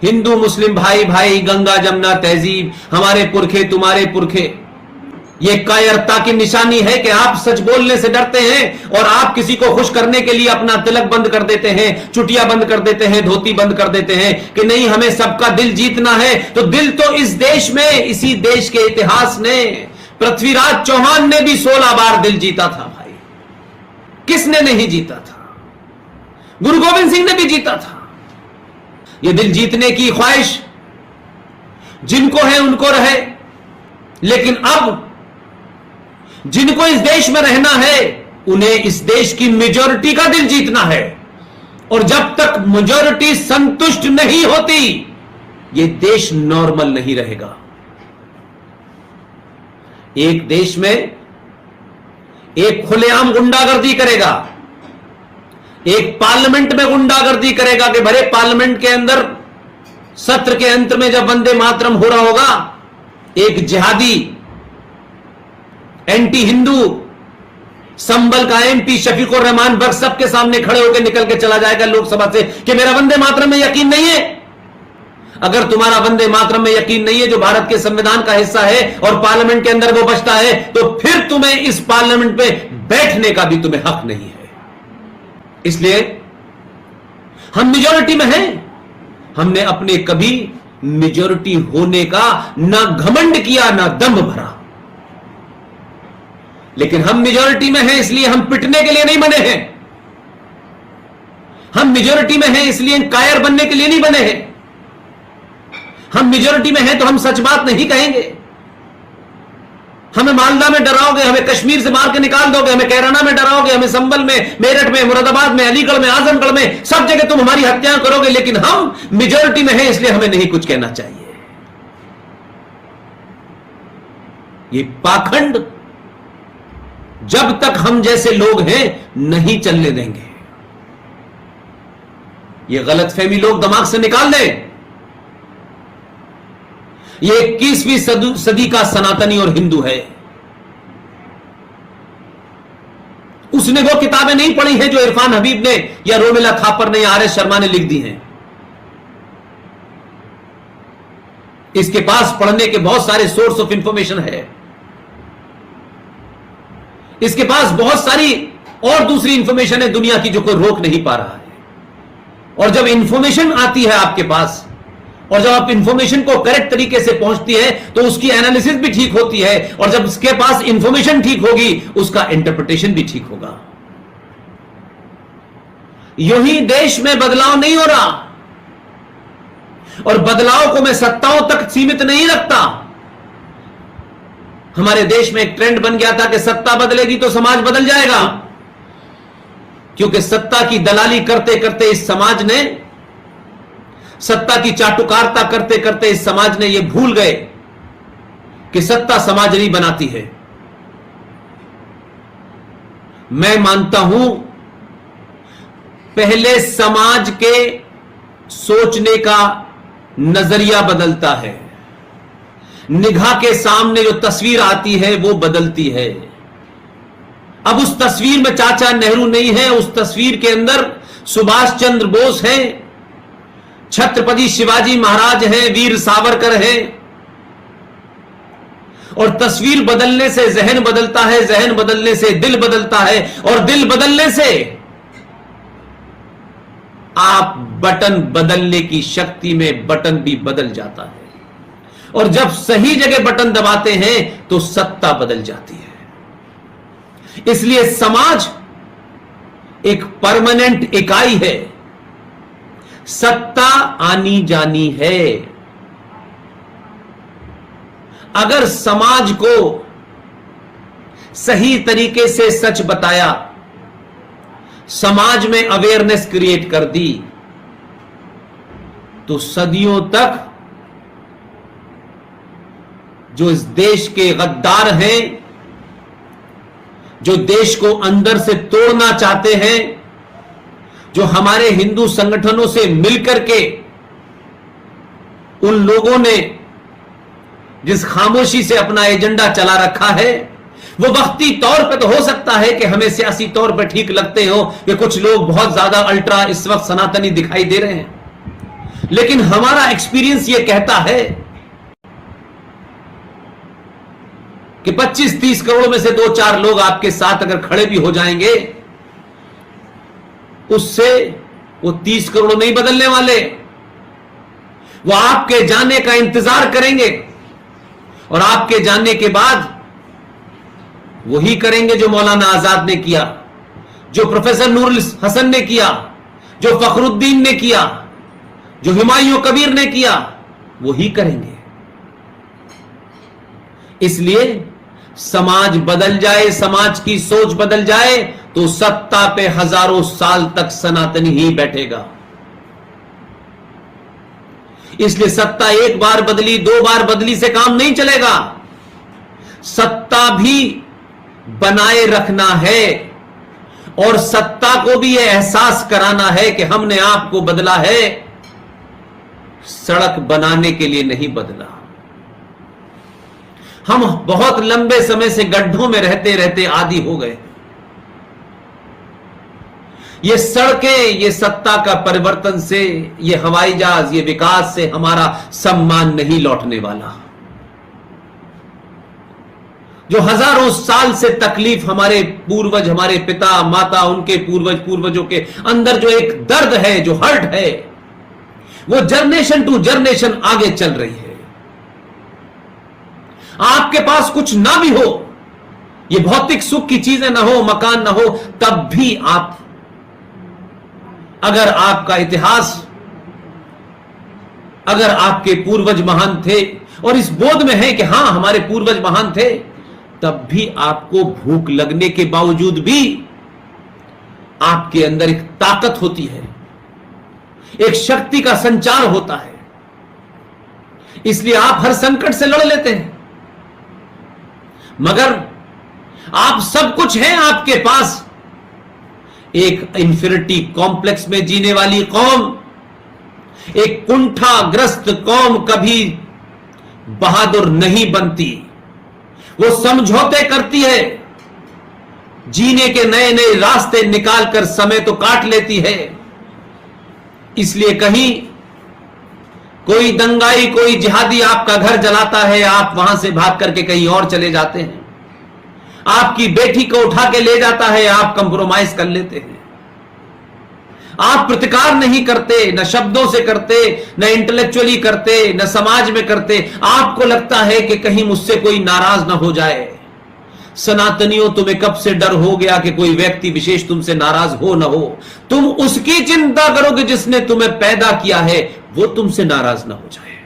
हिंदू मुस्लिम भाई भाई, गंगा जमुना तहजीब, हमारे पुरखे तुम्हारे पुरखे, ये कायरता की निशानी है कि आप सच बोलने से डरते हैं और आप किसी को खुश करने के लिए अपना तिलक बंद कर देते हैं, चुटिया बंद कर देते हैं, धोती बंद कर देते हैं कि नहीं हमें सबका दिल जीतना है। तो दिल तो इस देश में, इसी देश के इतिहास ने पृथ्वीराज चौहान ने भी 16 बार दिल जीता था भाई, किसने नहीं जीता था? गुरु गोविंद सिंह ने भी जीता था। यह दिल जीतने की ख्वाहिश जिनको है उनको रहे, लेकिन अब जिनको इस देश में रहना है उन्हें इस देश की मेजॉरिटी का दिल जीतना है, और जब तक मेजॉरिटी संतुष्ट नहीं होती यह देश नॉर्मल नहीं रहेगा। एक देश में एक खुलेआम गुंडागर्दी करेगा, एक पार्लियामेंट में गुंडागर्दी करेगा कि भरे पार्लियामेंट के अंदर सत्र के अंत में जब वंदे मातरम हो रहा होगा, एक जिहादी एंटी हिंदू संबल का एमपी शफीकुर रहमान बख्श सबके सामने खड़े होकर निकल के चला जाएगा लोकसभा से कि मेरा वंदे मातरम में यकीन नहीं है। अगर तुम्हारा वंदे मातरम में यकीन नहीं है जो भारत के संविधान का हिस्सा है और पार्लियामेंट के अंदर वो बचता है, तो फिर तुम्हें इस पार्लियामेंट में बैठने का भी तुम्हें हक नहीं है। इसलिए हम मेजॉरिटी में हैं, हमने अपने कभी मेजॉरिटी होने का ना घमंड किया ना दम भरा, लेकिन हम मेजॉरिटी में हैं इसलिए हम पिटने के लिए नहीं बने हैं। हम मेजॉरिटी में हैं इसलिए कायर बनने के लिए नहीं बने हैं। हम मेजॉरिटी में हैं तो हम सच बात नहीं कहेंगे। हमें मालदा में डराओगे, हमें कश्मीर से मार के निकाल दोगे, हमें कैराना में डराओगे, हमें संबल में, मेरठ में, मुरादाबाद में, अलीगढ़ में, आजमगढ़ में, सब जगह तुम हमारी हत्याएं करोगे, लेकिन हम मेजॉरिटी में हैं इसलिए हमें नहीं कुछ कहना चाहिए। ये पाखंड जब तक हम जैसे लोग हैं नहीं चलने देंगे। ये गलतफहमी लोग दिमाग से निकाल दें। ये 21वीं सदी का सनातनी और हिंदू है। उसने वो किताबें नहीं पढ़ी हैं जो इरफान हबीब ने या रोमिला थापर ने या आर.एस. शर्मा ने लिख दी हैं। इसके पास पढ़ने के बहुत सारे सोर्स ऑफ इंफॉर्मेशन है, इसके पास बहुत सारी और दूसरी इंफॉर्मेशन है दुनिया की जो कोई रोक नहीं पा रहा है। और जब इंफॉर्मेशन आती है आपके पास और जब आप इंफॉर्मेशन को करेक्ट तरीके से पहुंचती है तो उसकी एनालिसिस भी ठीक होती है, और जब उसके पास इंफॉर्मेशन ठीक होगी उसका इंटरप्रिटेशन भी ठीक होगा। यूं ही देश में बदलाव नहीं हो रहा, और बदलाव को मैं सत्ताओं तक सीमित नहीं रखता। हमारे देश में एक ट्रेंड बन गया था कि सत्ता बदलेगी तो समाज बदल जाएगा, क्योंकि सत्ता की दलाली करते करते इस समाज ने, सत्ता की चाटुकारिता करते करते इस समाज ने यह भूल गए कि सत्ता समाज नहीं बनाती है। मैं मानता हूं पहले समाज के सोचने का नजरिया बदलता है, निगाह के सामने जो तस्वीर आती है वो बदलती है। अब उस तस्वीर में चाचा नेहरू नहीं है, उस तस्वीर के अंदर सुभाष चंद्र बोस हैं, छत्रपति शिवाजी महाराज हैं, वीर सावरकर हैं। और तस्वीर बदलने से जहन बदलता है, जहन बदलने से दिल बदलता है, और दिल बदलने से आप बटन बदलने की शक्ति में बटन भी बदल जाता है, और जब सही जगह बटन दबाते हैं तो सत्ता बदल जाती है। इसलिए समाज एक परमानेंट इकाई है, सत्ता आनी जानी है। अगर समाज को सही तरीके से सच बताया, समाज में अवेयरनेस क्रिएट कर दी, तो सदियों तक जो इस देश के गद्दार हैं, जो देश को अंदर से तोड़ना चाहते हैं, जो हमारे हिंदू संगठनों से मिलकर के उन लोगों ने जिस खामोशी से अपना एजेंडा चला रखा है, वो वक्ती तौर पे तो हो सकता है कि हमें सियासी तौर पे ठीक लगते हो कि कुछ लोग बहुत ज्यादा अल्ट्रा इस वक्त सनातनी दिखाई दे रहे हैं, लेकिन हमारा एक्सपीरियंस यह कहता है कि 25-30 करोड़ में से 2-4 लोग आपके साथ अगर खड़े भी हो जाएंगे, उससे वो 30 करोड़ नहीं बदलने वाले। वो आपके जाने का इंतजार करेंगे और आपके जाने के बाद वही करेंगे जो मौलाना आजाद ने किया, जो प्रोफेसर नूरुल हसन ने किया, जो फखरुद्दीन ने किया, जो हुमायूं कबीर ने किया, वही करेंगे। इसलिए समाज बदल जाए, समाज की सोच बदल जाए तो सत्ता पे हजारों साल तक सनातनी ही बैठेगा। इसलिए सत्ता एक बार बदली, 2 बार बदली से काम नहीं चलेगा। सत्ता भी बनाए रखना है और सत्ता को भी यह एहसास कराना है कि हमने आपको बदला है, सड़क बनाने के लिए नहीं बदला। हम बहुत लंबे समय से गड्ढों में रहते रहते आदी हो गए। ये सड़कें, ये सत्ता का परिवर्तन से, ये हवाई जहाज, ये विकास से हमारा सम्मान नहीं लौटने वाला। जो हजारों साल से तकलीफ हमारे पूर्वज, हमारे पिता माता, उनके पूर्वजों के अंदर जो एक दर्द है, जो हर्ट है, वो जनरेशन टू जनरेशन आगे चल रही है। आपके पास कुछ ना भी हो, ये भौतिक सुख की चीजें ना हो, मकान ना हो, तब भी आप, अगर आपका इतिहास, अगर आपके पूर्वज महान थे और इस बोध में है कि हां हमारे पूर्वज महान थे, तब भी आपको भूख लगने के बावजूद भी आपके अंदर एक ताकत होती है, एक शक्ति का संचार होता है। इसलिए आप हर संकट से लड़ लेते हैं। मगर आप सब कुछ हैं आपके पास। एक इंफिनिटी कॉम्प्लेक्स में जीने वाली कौम, एक कुंठाग्रस्त कौम कभी बहादुर नहीं बनती। वो समझौते करती है, जीने के नए नए रास्ते निकालकर समय तो काट लेती है। इसलिए कहीं कोई दंगाई, कोई जिहादी आपका घर जलाता है, आप वहां से भाग करके कहीं और चले जाते हैं। आपकी बेटी को उठा के ले जाता है, आप कंप्रोमाइज कर लेते हैं। आप प्रतिकार नहीं करते, न शब्दों से करते, न इंटेलेक्चुअली करते, न समाज में करते। आपको लगता है कि कहीं मुझसे कोई नाराज ना हो जाए। सनातनियों, तुम्हें कब से डर हो गया कि कोई व्यक्ति विशेष तुमसे नाराज हो ना हो? तुम उसकी चिंता करोगे जिसने तुम्हें पैदा किया है, वो तुमसे नाराज ना हो जाए।